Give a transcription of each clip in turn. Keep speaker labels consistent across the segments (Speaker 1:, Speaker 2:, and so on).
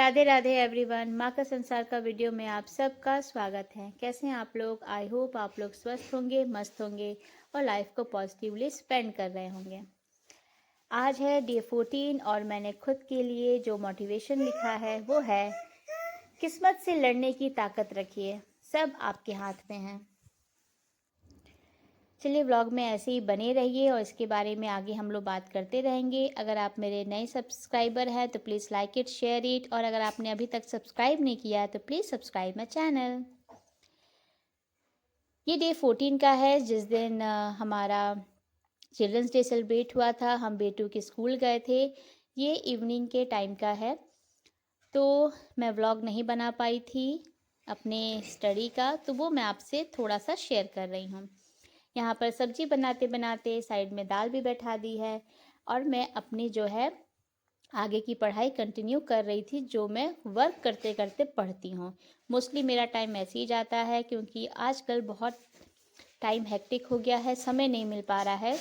Speaker 1: Radhe Radhe everyone, माँ का संसार का वीडियो में आप सबका स्वागत है। कैसे हैं आप लोग? आई होप आप लोग स्वस्थ होंगे, मस्त होंगे और लाइफ को पॉजिटिवली स्पेंड कर रहे होंगे। आज है डे 14 और मैंने खुद के लिए जो मोटिवेशन लिखा है वो है, किस्मत से लड़ने की ताकत रखिए, सब आपके हाथ में है। चलिए व्लॉग में ऐसे ही बने रहिए और इसके बारे में आगे हम लोग बात करते रहेंगे। अगर आप मेरे नए सब्सक्राइबर हैं तो please like it, share it, और अगर आपने अभी तक सब्सक्राइब नहीं किया है तो प्लीज़ सब्सक्राइब माई चैनल। ये डे 14 का है जिस दिन हमारा चिल्ड्रंस डे सेलिब्रेट हुआ था। हम बेटू के स्कूल गए थे। ये इवनिंग के टाइम का है, तो मैं व्लॉग नहीं बना पाई थी अपने स्टडी का, तो वो मैं आपसे थोड़ा सा शेयर कर रही हूँ। यहाँ पर सब्जी बनाते बनाते साइड में दाल भी बैठा दी है और मैं अपनी जो है आगे की पढ़ाई कंटिन्यू कर रही थी, जो मैं वर्क करते करते पढ़ती हूँ। मोस्टली मेरा टाइम ऐसे ही जाता है क्योंकि आजकल बहुत टाइम हेक्टिक हो गया है, समय नहीं मिल पा रहा है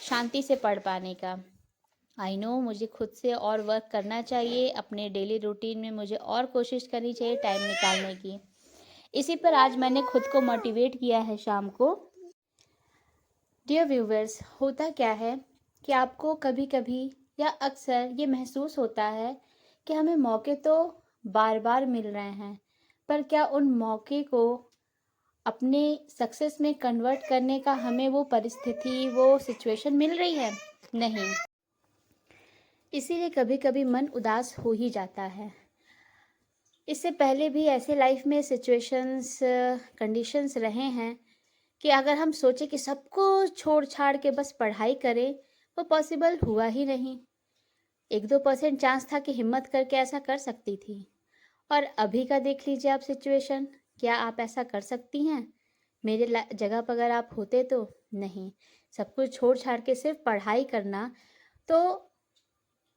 Speaker 1: शांति से पढ़ पाने का। आई नो मुझे खुद से और वर्क करना चाहिए, अपने डेली रूटीन में मुझे और कोशिश करनी चाहिए टाइम निकालने की। इसी पर आज मैंने खुद को मोटिवेट किया है शाम को। डियर व्यूवर्स, होता क्या है कि आपको कभी कभी या अक्सर ये महसूस होता है कि हमें मौके तो बार बार मिल रहे हैं, पर क्या उन मौके को अपने सक्सेस में कन्वर्ट करने का हमें वो परिस्थिति, वो सिचुएशन मिल रही है? नहीं। इसीलिए कभी कभी मन उदास हो ही जाता है। इससे पहले भी ऐसे लाइफ में सिचुएशंस, कंडीशंस रहे हैं कि अगर हम सोचे कि सबको छोड़ छाड़ के बस पढ़ाई करें, वो पॉसिबल हुआ ही नहीं। 1-2% चांस था कि हिम्मत करके ऐसा कर सकती थी। और अभी का देख लीजिए आप सिचुएशन, क्या आप ऐसा कर सकती हैं? मेरे जगह पर अगर आप होते तो नहीं। सब कुछ छोड़ छाड़ के सिर्फ पढ़ाई करना, तो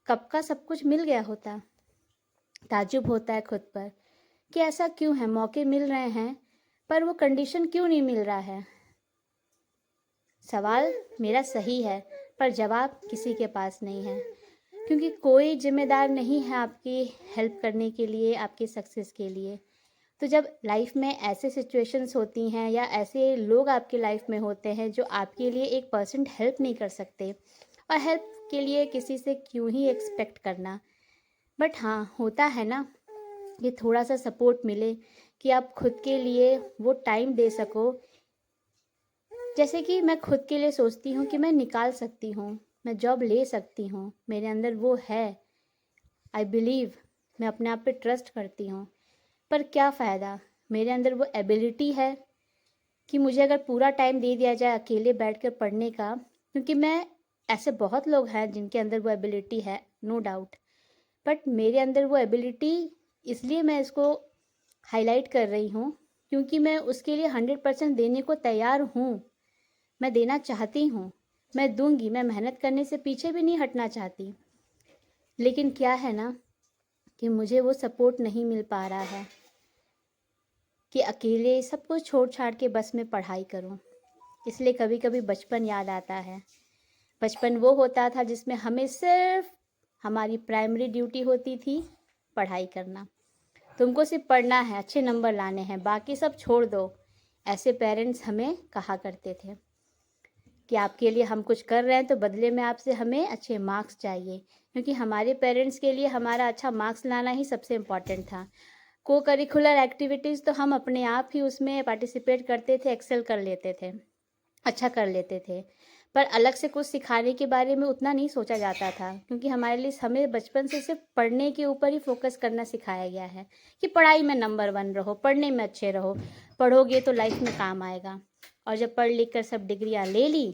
Speaker 1: कब का सब कुछ मिल गया होता। ताज्जुब होता है खुद पर कि ऐसा क्यों है, मौके मिल रहे हैं पर वो कंडीशन क्यों नहीं मिल रहा है। सवाल मेरा सही है पर जवाब किसी के पास नहीं है, क्योंकि कोई जिम्मेदार नहीं है आपकी हेल्प करने के लिए, आपकी सक्सेस के लिए। तो जब लाइफ में ऐसे सिचुएशंस होती हैं या ऐसे लोग आपकी लाइफ में होते हैं जो आपके लिए 1% हेल्प नहीं कर सकते, और हेल्प के लिए किसी से क्यों ही एक्सपेक्ट करना। बट हाँ, होता है ना कि थोड़ा सा सपोर्ट मिले, कि आप खुद के लिए वो टाइम दे सको। जैसे कि मैं खुद के लिए सोचती हूँ कि मैं निकाल सकती हूँ, मैं जॉब ले सकती हूँ, मेरे अंदर वो है, आई बिलीव, मैं अपने आप पे ट्रस्ट करती हूँ। पर क्या फ़ायदा, मेरे अंदर वो एबिलिटी है कि मुझे अगर पूरा टाइम दे दिया जाए अकेले बैठ कर पढ़ने का, क्योंकि मैं, ऐसे बहुत लोग हैं जिनके अंदर वो एबिलिटी है, नो डाउट, बट मेरे अंदर वो एबिलिटी, इसलिए मैं इसको हाईलाइट कर रही हूँ क्योंकि मैं उसके लिए 100% देने को तैयार हूँ। मैं देना चाहती हूँ, मैं दूंगी, मैं मेहनत करने से पीछे भी नहीं हटना चाहती। लेकिन क्या है ना कि मुझे वो सपोर्ट नहीं मिल पा रहा है कि अकेले सब कुछ छोड़ छाड़ के बस मैं पढ़ाई करूँ। इसलिए कभी कभी बचपन याद आता है। बचपन वो होता था जिसमें हमें सिर्फ हमारी प्राइमरी ड्यूटी होती थी पढ़ाई करना। तुमको सिर्फ पढ़ना है, अच्छे नंबर लाने हैं, बाकी सब छोड़ दो। ऐसे पेरेंट्स हमें कहा करते थे कि आपके लिए हम कुछ कर रहे हैं तो बदले में आपसे हमें अच्छे मार्क्स चाहिए, क्योंकि हमारे पेरेंट्स के लिए हमारा अच्छा मार्क्स लाना ही सबसे इम्पॉर्टेंट था। को करिकुलर एक्टिविटीज़ तो हम अपने आप ही उसमें पार्टिसिपेट करते थे, एक्सेल कर लेते थे, अच्छा कर लेते थे, पर अलग से कुछ सिखाने के बारे में उतना नहीं सोचा जाता था, क्योंकि हमारे लिए, हमें बचपन से सिर्फ पढ़ने के ऊपर ही फोकस करना सिखाया गया है कि पढ़ाई में नंबर 1 रहो, पढ़ने में अच्छे रहो, पढ़ोगे तो लाइफ में काम आएगा। और जब पढ़ लिख कर सब डिग्रियाँ ले ली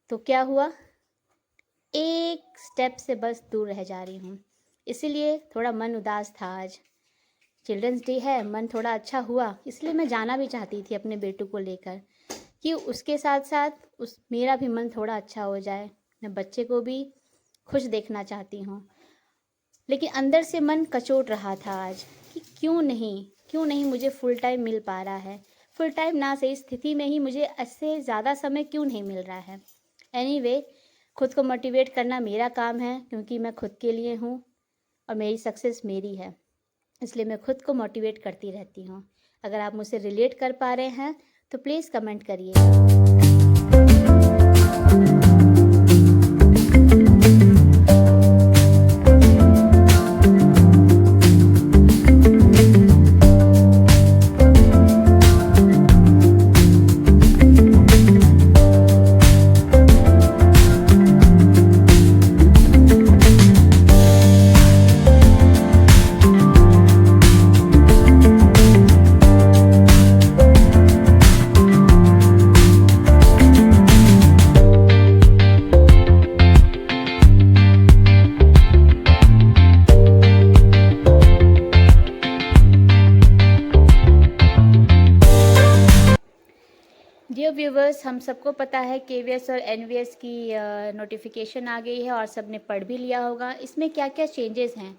Speaker 1: तो क्या हुआ, एक स्टेप से बस दूर रह जा रही हूँ। इसीलिए थोड़ा मन उदास था आज। चिल्ड्रंस डे है, मन थोड़ा अच्छा हुआ, इसलिए मैं जाना भी चाहती थी अपने बेटू को लेकर, कि उसके साथ साथ मेरा भी मन थोड़ा अच्छा हो जाए। मैं बच्चे को भी खुश देखना चाहती हूँ, लेकिन अंदर से मन कचोट रहा था आज कि क्यों नहीं मुझे फुल टाइम मिल पा रहा है। फुल टाइम ना सही, स्थिति में ही मुझे इससे ज़्यादा समय क्यों नहीं मिल रहा है। एनीवे, खुद को मोटिवेट करना मेरा काम है, क्योंकि मैं खुद के लिए हूँ और मेरी सक्सेस मेरी है, इसलिए मैं खुद को मोटिवेट करती रहती हूँ। अगर आप मुझसे रिलेट कर पा रहे हैं तो प्लीज़ कमेंट करिए। डियर व्यूवर्स, हम सबको पता है KVS और NVS की नोटिफिकेशन आ गई है और सब ने पढ़ भी लिया होगा। इसमें क्या क्या चेंजेस हैं।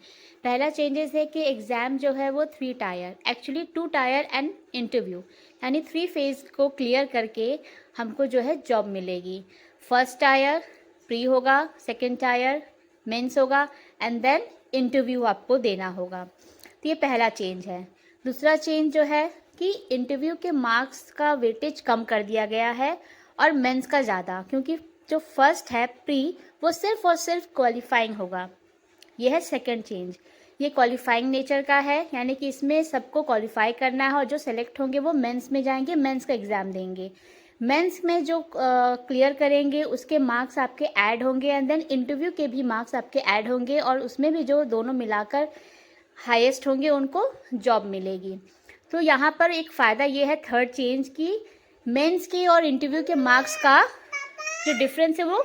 Speaker 1: पहला चेंजेस है कि एग्ज़ाम जो है वो 3 tyre, actually 2 tyre and interview, यानी 3 फेज़ को क्लियर करके हमको जो है जॉब मिलेगी। फर्स्ट टायर प्री होगा, सेकेंड टायर मेंस होगा एंड देन इंटरव्यू आपको देना होगा। तो ये पहला चेंज है। दूसरा चेंज जो है कि इंटरव्यू के मार्क्स का वेटेज कम कर दिया गया है और मेंस का ज़्यादा, क्योंकि जो फर्स्ट है प्री, वो सिर्फ और सिर्फ क्वालिफाइंग होगा। यह है सेकंड चेंज। ये क्वालिफाइंग नेचर का है, यानी कि इसमें सबको क्वालिफाई करना है और जो सेलेक्ट होंगे वो मेंस में जाएंगे, मेंस का एग्ज़ाम देंगे। मेंस में जो क्लियर करेंगे उसके मार्क्स आपके ऐड होंगे एंड देन इंटरव्यू के भी मार्क्स आपके ऐड होंगे और उसमें भी जो दोनों मिलाकर हाईएस्ट होंगे उनको जॉब मिलेगी। तो यहाँ पर एक फ़ायदा ये है थर्ड चेंज की, मेंस की और इंटरव्यू के मार्क्स का जो डिफरेंस है वो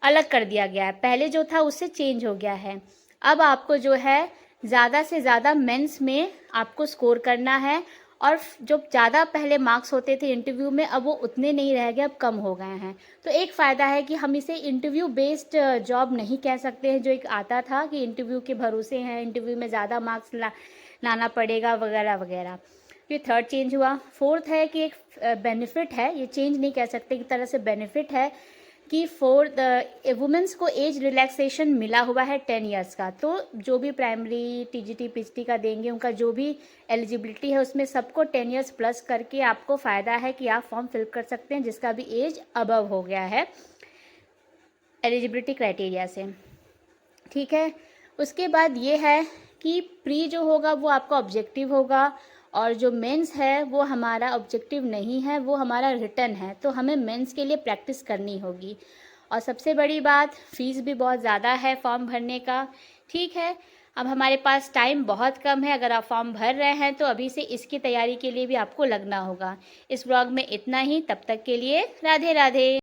Speaker 1: अलग कर दिया गया है। पहले जो था उससे चेंज हो गया है। अब आपको जो है ज़्यादा से ज़्यादा मेंस में आपको स्कोर करना है और जो ज़्यादा पहले मार्क्स होते थे इंटरव्यू में, अब वो उतने नहीं रह गए, अब कम हो गए हैं। तो एक फ़ायदा है कि हम इसे इंटरव्यू बेस्ड जॉब नहीं कह सकते हैं, जो एक आता था कि इंटरव्यू के भरोसे हैं, इंटरव्यू में ज़्यादा मार्क्स लाना पड़ेगा वगैरह वगैरह। ये थर्ड चेंज हुआ। फोर्थ है कि एक बेनिफिट है, ये चेंज नहीं कह सकते, एक तरह से बेनिफिट है कि फॉर द वुमेंस को एज रिलैक्सेशन मिला हुआ है 10 इयर्स का। तो जो भी प्राइमरी TGT PGT का देंगे, उनका जो भी एलिजिबिलिटी है उसमें सबको 10 इयर्स प्लस करके आपको फ़ायदा है कि आप फॉर्म फिल कर सकते हैं जिसका भी एज अबव हो गया है एलिजिबिलिटी क्राइटेरिया से। ठीक है, उसके बाद ये है कि प्री जो होगा वो आपका ऑब्जेक्टिव होगा और जो मेंस है वो हमारा ऑब्जेक्टिव नहीं है, वो हमारा रिटन है। तो हमें मेंस के लिए प्रैक्टिस करनी होगी। और सबसे बड़ी बात, फ़ीस भी बहुत ज़्यादा है फॉर्म भरने का। ठीक है, अब हमारे पास टाइम बहुत कम है। अगर आप फॉर्म भर रहे हैं तो अभी से इसकी तैयारी के लिए भी आपको लगना होगा। इस ब्लॉग में इतना ही, तब तक के लिए राधे राधे।